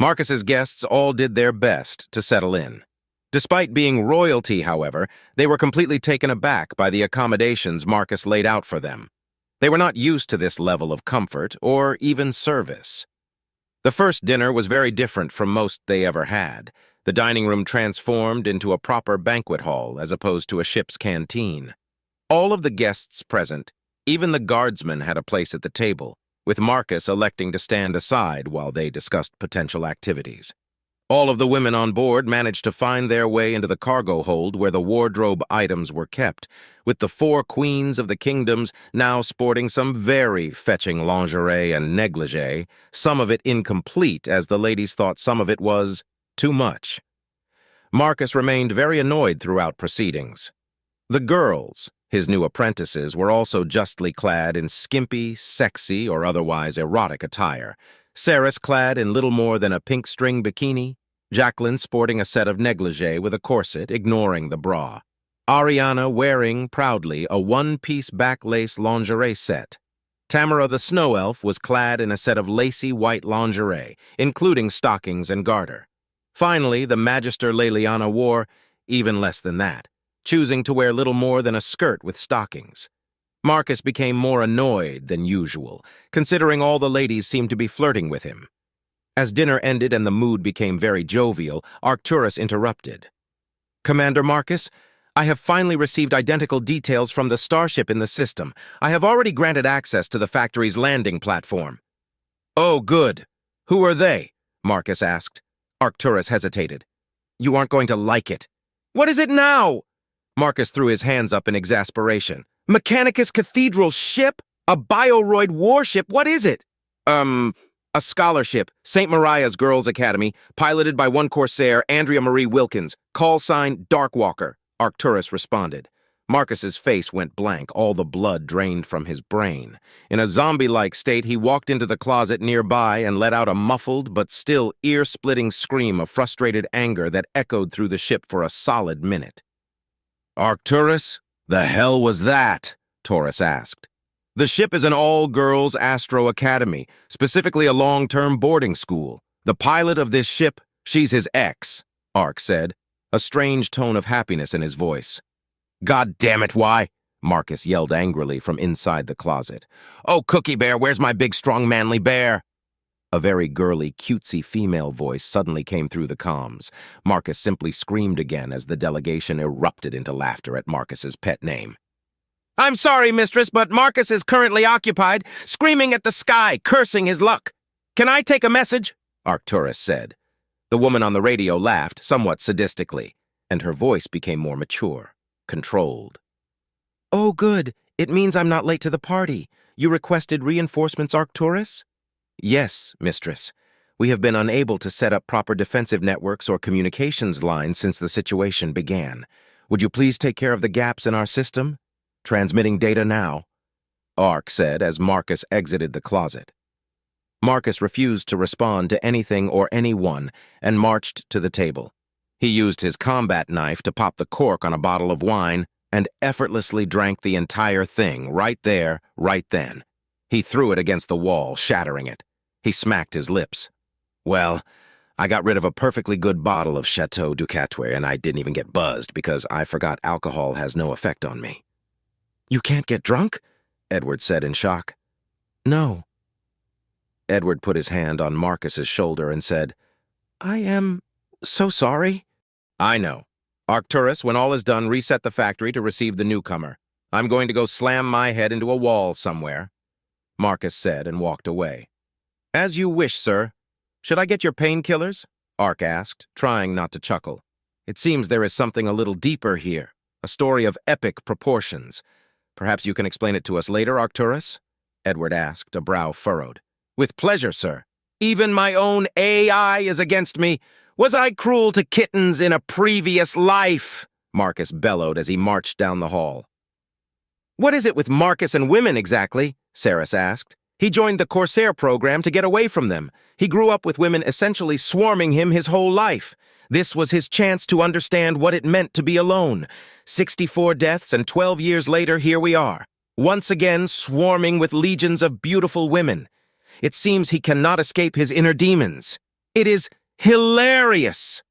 Marcus's guests all did their best to settle in. Despite being royalty, however, they were completely taken aback by the accommodations Marcus laid out for them. They were not used to this level of comfort or even service. The first dinner was very different from most they ever had. The dining room transformed into a proper banquet hall as opposed to a ship's canteen. All of the guests present, even the guardsmen, had a place at the table, with Marcus electing to stand aside while they discussed potential activities. All of the women on board managed to find their way into the cargo hold where the wardrobe items were kept, with the 4 queens of the kingdoms now sporting some very fetching lingerie and negligee, some of it incomplete as the ladies thought some of it was too much. Marcus remained very annoyed throughout proceedings. The girls, his new apprentices, were also justly clad in skimpy, sexy, or otherwise erotic attire. Ceres clad in little more than a pink string bikini, Jacqueline sporting a set of negligee with a corset, ignoring the bra. Ariana wearing, proudly, a one-piece back-lace lingerie set. Tamara the snow elf was clad in a set of lacy white lingerie, including stockings and garter. Finally, the Magister Leliana wore even less than that, choosing to wear little more than a skirt with stockings. Marcus became more annoyed than usual, considering all the ladies seemed to be flirting with him. As dinner ended and the mood became very jovial, Arcturus interrupted. "Commander Marcus, I have finally received identical details from the starship in the system. I have already granted access to the factory's landing platform." "Oh, good. Who are they?" Marcus asked. Arcturus hesitated. "You aren't going to like it." "What is it now?" Marcus threw his hands up in exasperation. "Mechanicus Cathedral ship? A bioroid warship? What is it?" A scholarship, St. Mariah's Girls' Academy, piloted by one Corsair, Andrea Marie Wilkins, call sign Darkwalker," Arcturus responded. Marcus's face went blank, all the blood drained from his brain. In a zombie-like state, he walked into the closet nearby and let out a muffled but still ear-splitting scream of frustrated anger that echoed through the ship for a solid minute. "Arcturus, the hell was that?" Taurus asked. "The ship is an all-girls Astro Academy, specifically a long-term boarding school. The pilot of this ship, she's his ex," Arc said, a strange tone of happiness in his voice. "God damn it, why?" Marcus yelled angrily from inside the closet. "Oh, Cookie Bear, where's my big, strong, manly bear?" A very girly, cutesy female voice suddenly came through the comms. Marcus simply screamed again as the delegation erupted into laughter at Marcus's pet name. "I'm sorry, mistress, but Marcus is currently occupied, screaming at the sky, cursing his luck. Can I take a message?" Arcturus said. The woman on the radio laughed, somewhat sadistically, and her voice became more mature, controlled. "Oh, good. It means I'm not late to the party. You requested reinforcements, Arcturus?" "Yes, mistress. We have been unable to set up proper defensive networks or communications lines since the situation began. Would you please take care of the gaps in our system? Transmitting data now," Arc said as Marcus exited the closet. Marcus refused to respond to anything or anyone and marched to the table. He used his combat knife to pop the cork on a bottle of wine and effortlessly drank the entire thing right there, right then. He threw it against the wall, shattering it. He smacked his lips. "Well, I got rid of a perfectly good bottle of Chateau du Catois and I didn't even get buzzed because I forgot alcohol has no effect on me." "You can't get drunk?" Edward said in shock. "No." Edward put his hand on Marcus's shoulder and said, "I am so sorry." "I know. Arcturus, when all is done, reset the factory to receive the newcomer. I'm going to go slam my head into a wall somewhere," Marcus said and walked away. "As you wish, sir. Should I get your painkillers?" Arc asked, trying not to chuckle. "It seems there is something a little deeper here, a story of epic proportions. Perhaps you can explain it to us later, Arcturus?" Edward asked, a brow furrowed. "With pleasure, sir. Even my own AI is against me. Was I cruel to kittens in a previous life?" Marcus bellowed as he marched down the hall. "What is it with Marcus and women exactly?" Ceres asked. "He joined the Corsair program to get away from them. He grew up with women essentially swarming him his whole life. This was his chance to understand what it meant to be alone. 64 deaths, and 12 years later, here we are, once again swarming with legions of beautiful women. It seems he cannot escape his inner demons." It is hilarious!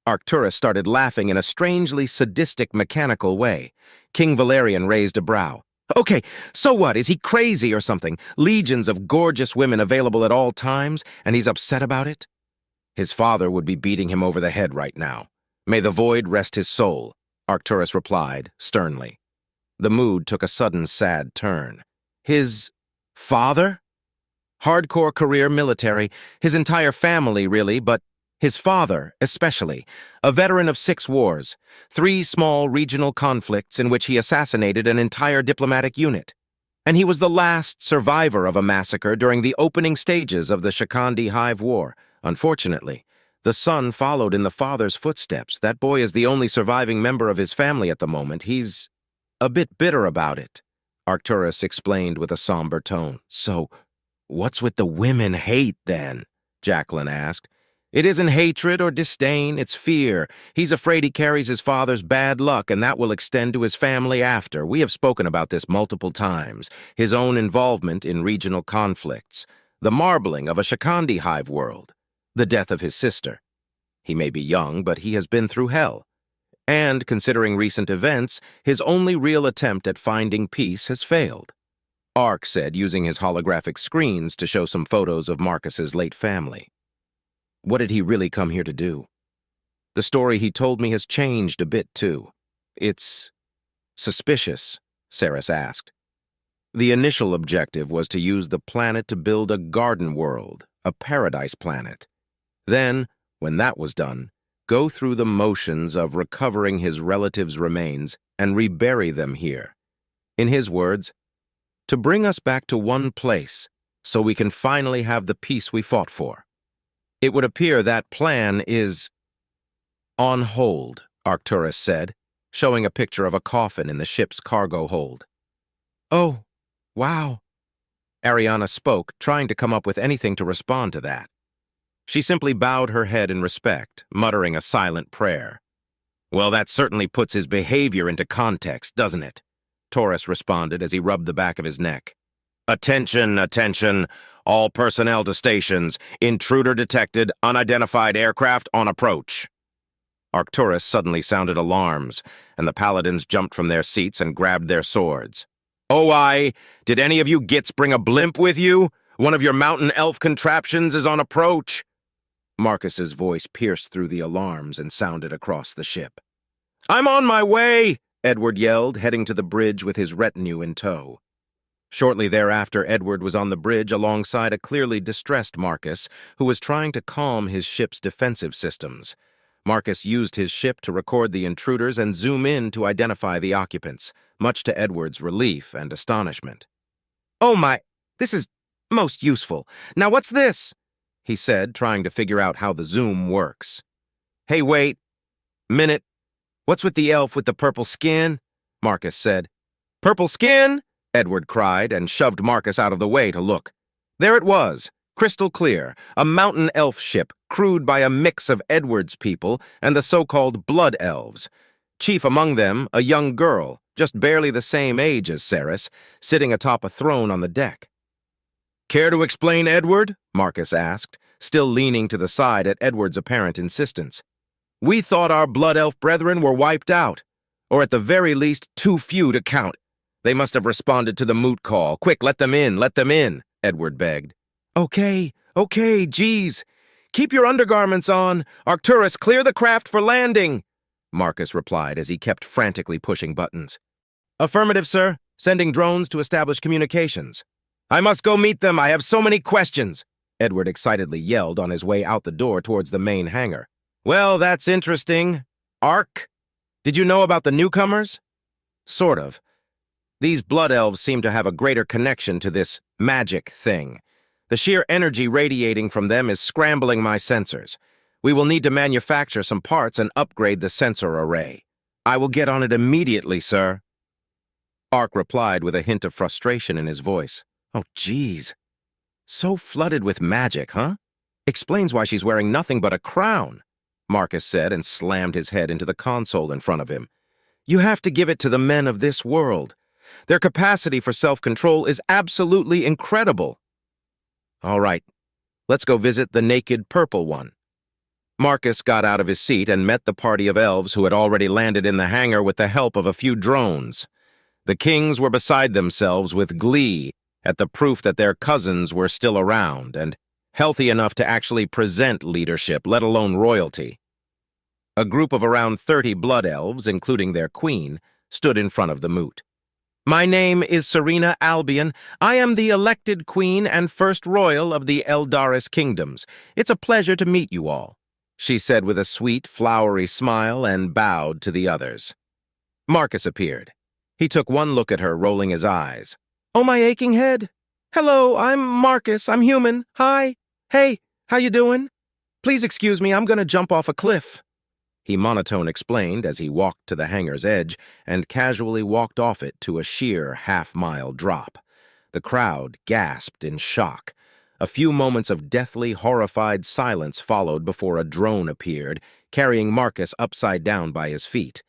Arcturus started laughing in a strangely sadistic, mechanical way. King Valerian raised a brow. Okay, so what? Is he crazy or something? Legions of gorgeous women available at all times, and he's upset about it? His father would be beating him over the head right now. May the void rest his soul, Arcturus replied, sternly. The mood took a sudden sad turn. His father? Hardcore career military, his entire family really, but his father especially, a veteran of 6 wars, 3 small regional conflicts in which he assassinated an entire diplomatic unit. And he was the last survivor of a massacre during the opening stages of the Shikandi Hive War. Unfortunately, the son followed in the father's footsteps. That boy is the only surviving member of his family at the moment. He's a bit bitter about it, Arcturus explained with a somber tone. So, what's with the women hate, then? Jacqueline asked. It isn't hatred or disdain, it's fear. He's afraid he carries his father's bad luck, and that will extend to his family after. We have spoken about this multiple times. His own involvement in regional conflicts. The marbling of a Shikandi Hive world. The death of his sister. He may be young, but he has been through hell. And, considering recent events, his only real attempt at finding peace has failed. Ark said, using his holographic screens to show some photos of Marcus's late family. What did he really come here to do? The story he told me has changed a bit, too. It's suspicious, Saris asked. The initial objective was to use the planet to build a garden world, a paradise planet. Then, when that was done, go through the motions of recovering his relatives' remains and rebury them here. In his words, to bring us back to one place so we can finally have the peace we fought for. It would appear that plan is on hold, Arcturus said, showing a picture of a coffin in the ship's cargo hold. Oh, wow. Ariana spoke, trying to come up with anything to respond to that. She simply bowed her head in respect, muttering a silent prayer. Well, that certainly puts his behavior into context, doesn't it? Taurus responded as he rubbed the back of his neck. Attention, attention. All personnel to stations. Intruder detected. Unidentified aircraft on approach. Arcturus suddenly sounded alarms, and the paladins jumped from their seats and grabbed their swords. Oh, did any of you gits bring a blimp with you? One of your mountain elf contraptions is on approach. Marcus's voice pierced through the alarms and sounded across the ship. I'm on my way, Edward yelled, heading to the bridge with his retinue in tow. Shortly thereafter, Edward was on the bridge alongside a clearly distressed Marcus, who was trying to calm his ship's defensive systems. Marcus used his ship to record the intruders and zoom in to identify the occupants, much to Edward's relief and astonishment. Oh my, this is most useful. Now what's this? He said, trying to figure out how the zoom works. Hey, wait. Minute. What's with the elf with the purple skin? Marcus said. Purple skin? Edward cried and shoved Marcus out of the way to look. There it was, crystal clear, a mountain elf ship crewed by a mix of Edward's people and the so-called blood elves. Chief among them, a young girl, just barely the same age as Saris, sitting atop a throne on the deck. Care to explain, Edward? Marcus asked, still leaning to the side at Edward's apparent insistence. We thought our blood elf brethren were wiped out, or at the very least too few to count. They must have responded to the moot call. Quick, let them in, Edward begged. Okay, geez. Keep your undergarments on. Arcturus, clear the craft for landing, Marcus replied as he kept frantically pushing buttons. Affirmative, sir. Sending drones to establish communications. I must go meet them. I have so many questions, Edward excitedly yelled on his way out the door towards the main hangar. Well, that's interesting. Ark? Did you know about the newcomers? Sort of. These blood elves seem to have a greater connection to this magic thing. The sheer energy radiating from them is scrambling my sensors. We will need to manufacture some parts and upgrade the sensor array. I will get on it immediately, sir. Ark replied with a hint of frustration in his voice. Oh, geez. So flooded with magic, huh? Explains why she's wearing nothing but a crown, Marcus said and slammed his head into the console in front of him. You have to give it to the men of this world. Their capacity for self-control is absolutely incredible. All right, let's go visit the naked purple one, Marcus got out of his seat and met the party of elves who had already landed in the hangar with the help of a few drones. The kings were beside themselves with glee at the proof that their cousins were still around and healthy enough to actually present leadership, let alone royalty. A group of around 30 blood elves, including their queen, stood in front of the moot. "My name is Serena Albion. I am the elected queen and first royal of the Eldaris kingdoms. It's a pleasure to meet you all," she said with a sweet, flowery smile and bowed to the others. Marcus appeared. He took one look at her, rolling his eyes. "Oh, my aching head. Hello, I'm Marcus. I'm human. Hi. Hey, how you doing? Please excuse me, I'm gonna jump off a cliff," he monotone explained as he walked to the hangar's edge and casually walked off it to a sheer half-mile drop. The crowd gasped in shock. A few moments of deathly, horrified silence followed before a drone appeared, carrying Marcus upside down by his feet.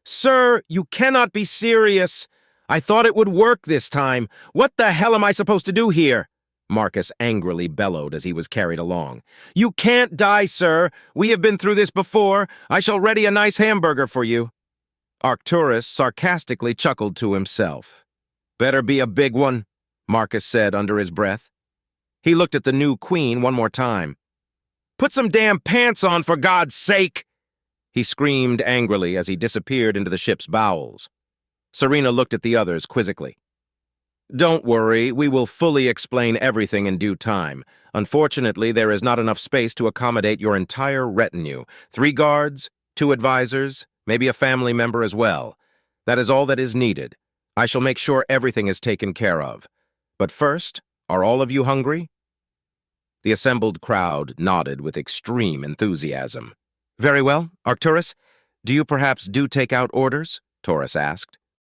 "Sir, you cannot be serious. I thought it would work this time. What the hell am I supposed to do here?" Marcus angrily bellowed as he was carried along. "You can't die, sir. We have been through this before. I shall ready a nice hamburger for you." Arcturus sarcastically chuckled to himself. "Better be a big one," Marcus said under his breath. He looked at the new queen one more time. "Put some damn pants on, for God's sake!" he screamed angrily as he disappeared into the ship's bowels. Serena looked at the others quizzically. "Don't worry, we will fully explain everything in due time. Unfortunately, there is not enough space to accommodate your entire retinue. 3 guards, 2 advisors, maybe a family member as well. That is all that is needed. I shall make sure everything is taken care of. But first, are all of you hungry?" The assembled crowd nodded with extreme enthusiasm. "Very well. Arcturus, do you perhaps take out orders?" Taurus asked.